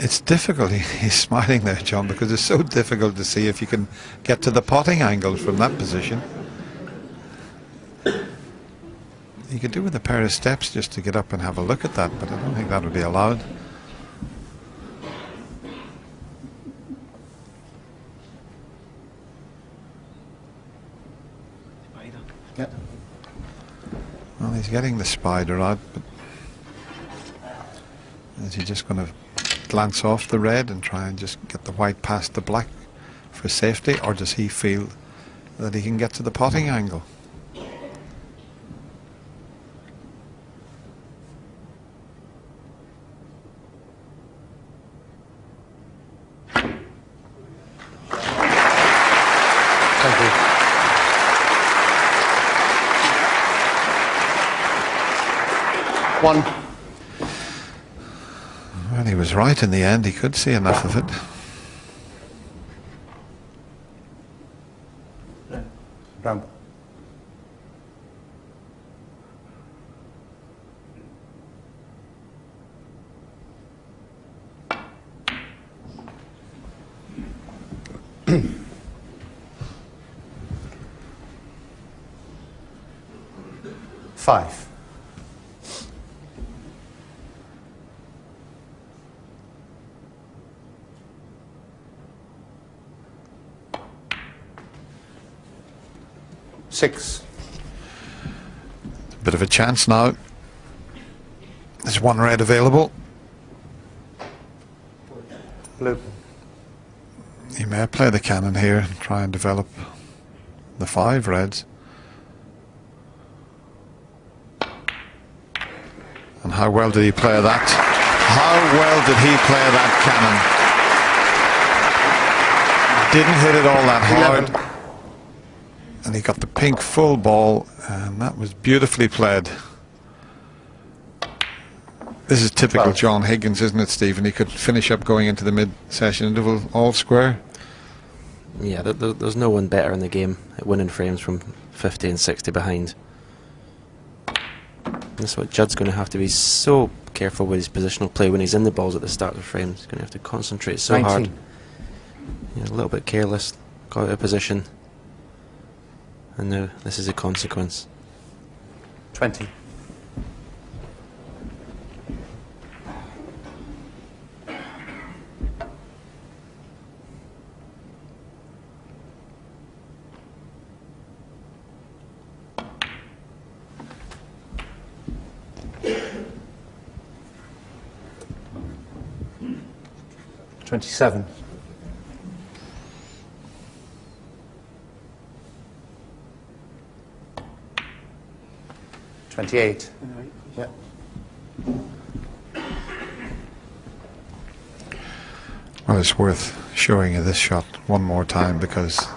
It's difficult. He's smiling there, John, because it's so difficult to see if you can get to the potting angle from that position. You could do with a pair of steps just to get up and have a look at that, but I don't think that would be allowed. Yep. Well, he's getting the spider out, but is he just going to glance off the red and try and just get the white past the black for safety, or does he feel that he can get to the potting angle? One. Well, he was right in the end. He could see enough of it. Brown. Five. Six. Bit of a chance now. There's one red available. Blue. He may play the cannon here and try and develop the five reds. And how well did he play that? How well did he play that cannon? Didn't hit it all that hard. 11. And he got the pink full ball, and that was beautifully played. This is typical John Higgins, isn't it, Stephen? He could finish up going into the mid-session interval all square. Yeah, there's no one better in the game at winning frames from 50 and 60 behind. That's what Judd's going to have to be so careful with his positional play when he's in the balls at the start of the frames. He's going to have to concentrate so 19. hard. Yeah, a little bit careless, got out of position. And now this is a consequence. 20. $27. 28. Yeah. Well, it's worth showing you this shot one more time because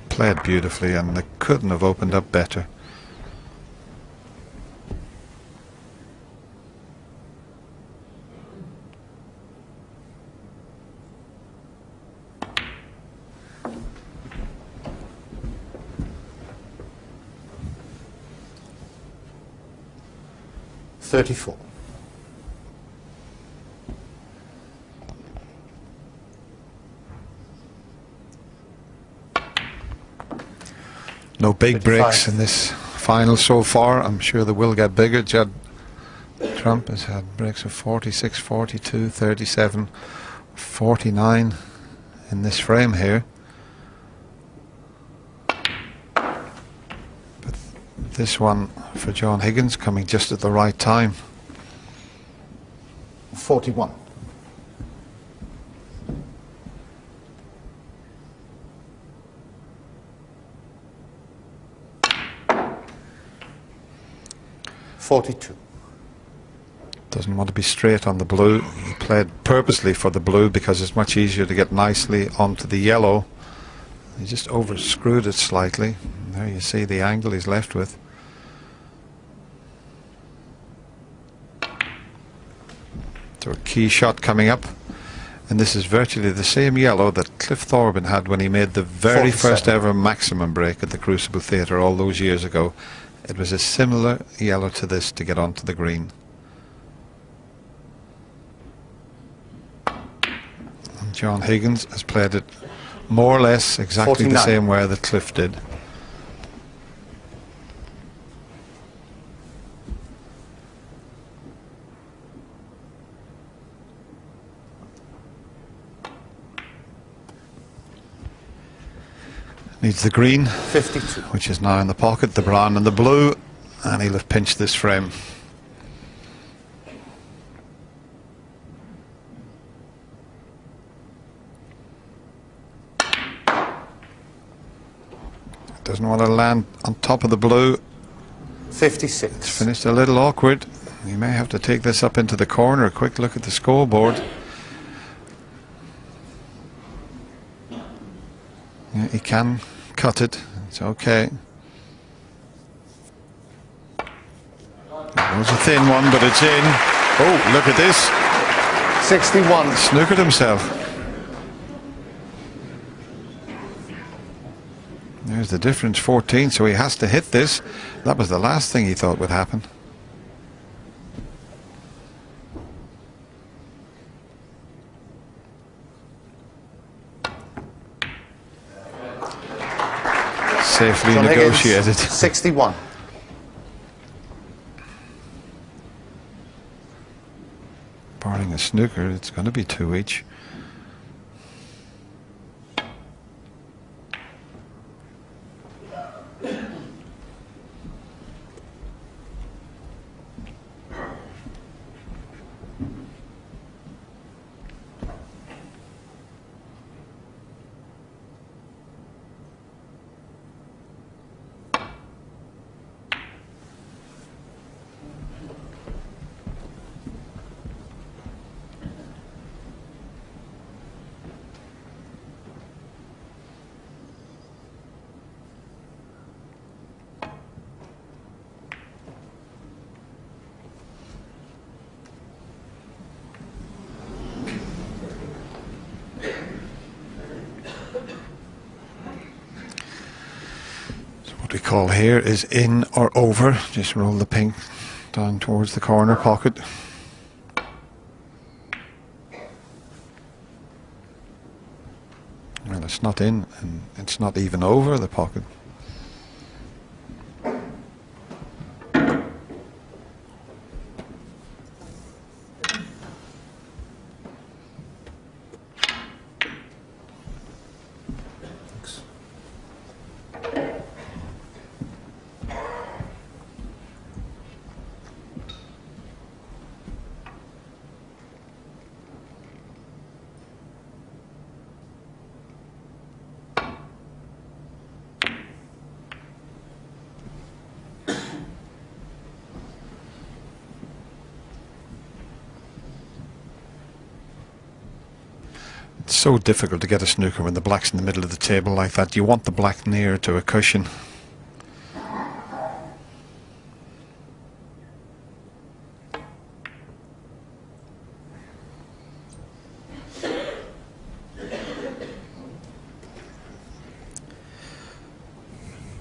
played beautifully and they couldn't have opened up better. $34. No big 55. breaks in this final so far. I'm sure they will get bigger. Judd Trump has had breaks of 46, 42, 37, 49 in this frame here. But this one for John Higgins coming just at the right time. 41. $42. Doesn't want to be straight on the blue. He played purposely for the blue because it's much easier to get nicely onto the yellow. He just overscrewed it slightly. There you see the angle he's left with. So a key shot coming up, and this is virtually the same yellow that Cliff Thorburn had when he made the very 47. first ever maximum break at the Crucible Theatre all those years ago. It was a similar yellow to this to get onto the green. John Higgins has played it more or less exactly 49. the same way that Cliff did. Needs the green, 52. which is now in the pocket, the brown and the blue, and he'll have pinched this frame. Doesn't want to land on top of the blue. 56. It's finished a little awkward. He may have to take this up into the corner. A quick look at the scoreboard. Yeah, he can cut it. It's okay. It was a thin one, but it's in. Oh, look at this. 61. Snookered himself. There's the difference, 14, so he has to hit this. That was the last thing he thought would happen. Safely John negotiated. Higgins, 61. Barring a snooker, it's going to be 2 each. We call here is in or over. Just roll the pink down towards the corner pocket. Well, it's not in and it's not even over the pocket. It's so difficult to get a snooker when the black's in the middle of the table like that. You want the black near to a cushion.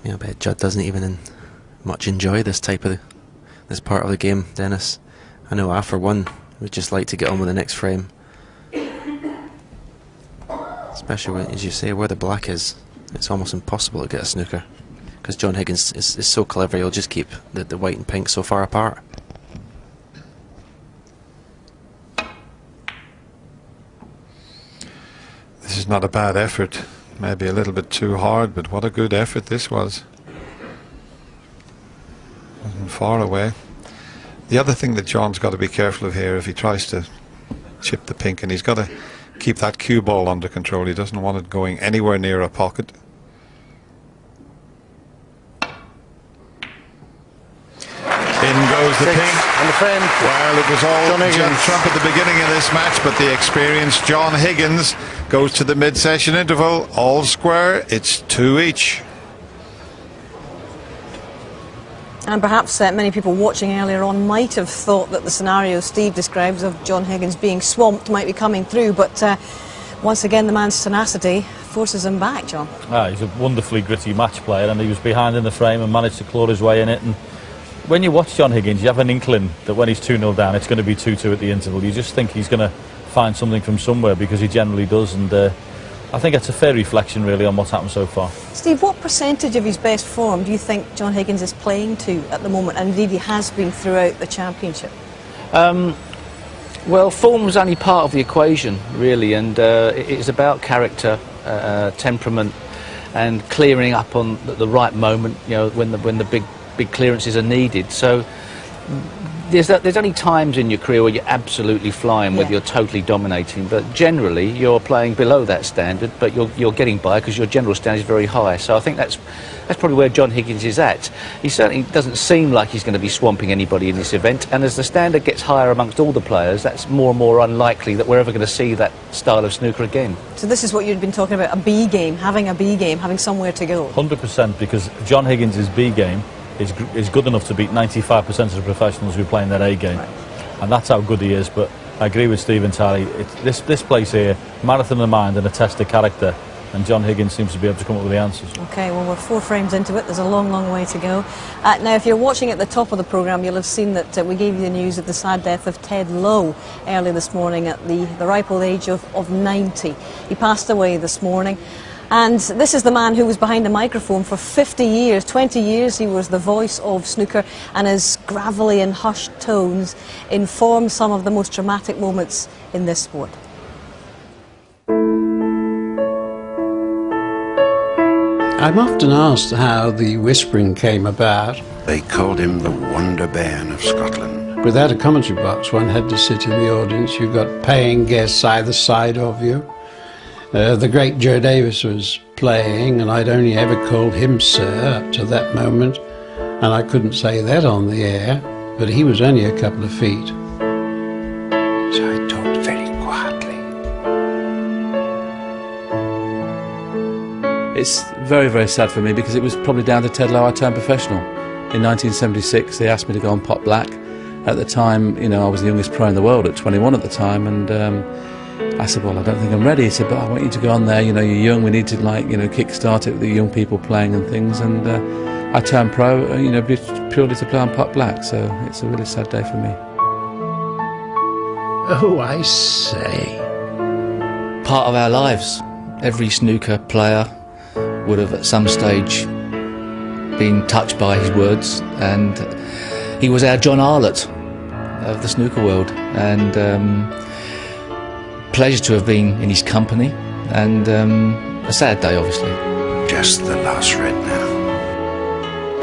Yeah, I bet Judd doesn't even much enjoy this this part of the game, Dennis. I know I, for one, would just like to get on with the next frame. Especially when, as you say, where the black is, it's almost impossible to get a snooker. Because John Higgins is so clever, he'll just keep the white and pink so far apart. This is not a bad effort. Maybe a little bit too hard, but what a good effort this was. Wasn't far away. The other thing that John's got to be careful of here, if he tries to chip the pink, and he's got to keep that cue ball under control. He doesn't want it going anywhere near a pocket. In goes the pink. And the frame. Well, it was all John Higgins. Trump at the beginning of this match, but the experienced John Higgins goes to the mid-session interval. All square. It's 2 each. And perhaps many people watching earlier on might have thought that the scenario Steve describes of John Higgins being swamped might be coming through, but once again the man's tenacity forces him back, John. He's a wonderfully gritty match player, and he was behind in the frame and managed to claw his way in it. And when you watch John Higgins, you have an inkling that when he's 2-0 down, it's going to be 2-2 at the interval. You just think he's going to find something from somewhere, because he generally does, and I think it's a fair reflection really on what's happened so far. Steve, what percentage of his best form do you think John Higgins is playing to at the moment, and indeed he has been throughout the championship? Well, form's only part of the equation, really, and it's about character, temperament, and clearing up on the right moment, you know, when the big clearances are needed. So there's only times in your career where you're absolutely flying, whether you're totally dominating, but generally you're playing below that standard, but you're getting by because your general standard is very high. So I think that's probably where John Higgins is at. He certainly doesn't seem like he's going to be swamping anybody in this event, and as the standard gets higher amongst all the players, that's more and more unlikely that we're ever going to see that style of snooker again. So this is what you'd been talking about, a B game, having somewhere to go. 100%, because John Higgins' B game is good enough to beat 95% of the professionals who play in their A game, and that's how good he is. But I agree with Steve entirely. This place here, marathon of the mind and a test of character, and John Higgins seems to be able to come up with the answers. Okay, well, we're 4 frames into it. There's a long, long way to go. Now, if you're watching at the top of the programme, you'll have seen that we gave you the news of the sad death of Ted Lowe early this morning at the ripe old age of 90. He passed away this morning. And this is the man who was behind the microphone for 50 years, 20 years. He was the voice of snooker, and his gravelly and hushed tones informed some of the most dramatic moments in this sport. I'm often asked how the whispering came about. They called him the Wonder Bairn of Scotland. Without a commentary box, one had to sit in the audience. You've got paying guests either side of you. The great Joe Davis was playing, and I'd only ever called him sir up to that moment, and I couldn't say that on the air, but he was only a couple of feet. So I talked very quietly. It's very, very sad for me, because it was probably down to Ted Lowe I turned professional. In 1976, they asked me to go on Pot Black. At the time, you know, I was the youngest pro in the world at 21 at the time, and I said, well, I don't think I'm ready. He said, but I want you to go on there, you know, you're young, we need to, like, you know, kick-start it with the young people playing and things, and I turned pro, you know, purely to play on Pot Black, so it's a really sad day for me. Oh, I say. Part of our lives. Every snooker player would have at some stage been touched by his words, and he was our John Arlott of the snooker world, and pleasure to have been in his company, and a sad day obviously. Just the last red now.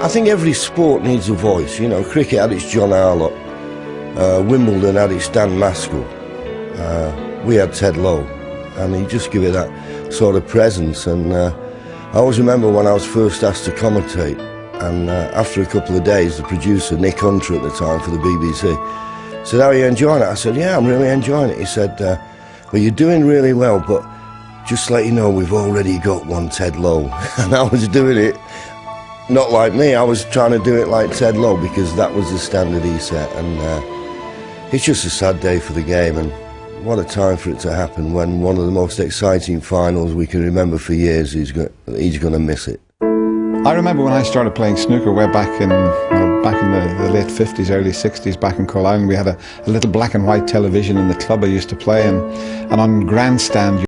I think every sport needs a voice. You know, cricket had its John Arlott, Wimbledon had its Dan Maskell, we had Ted Lowe, and he just gave it that sort of presence. And I always remember when I was first asked to commentate, and after a couple of days, the producer, Nick Hunter at the time for the BBC, said, "How are you enjoying it?" I said, "Yeah, I'm really enjoying it." He said, "Well, you're doing really well, but just to let you know, we've already got one Ted Lowe." And I was doing it not like me, I was trying to do it like Ted Lowe, because that was the standard he set. And it's just a sad day for the game, and what a time for it to happen when one of the most exciting finals we can remember for years, he's going to miss it. I remember when I started playing snooker way back in the late 50s, early 60s, back in Coal Island. We had a little black and white television in the club I used to play in, and on grandstand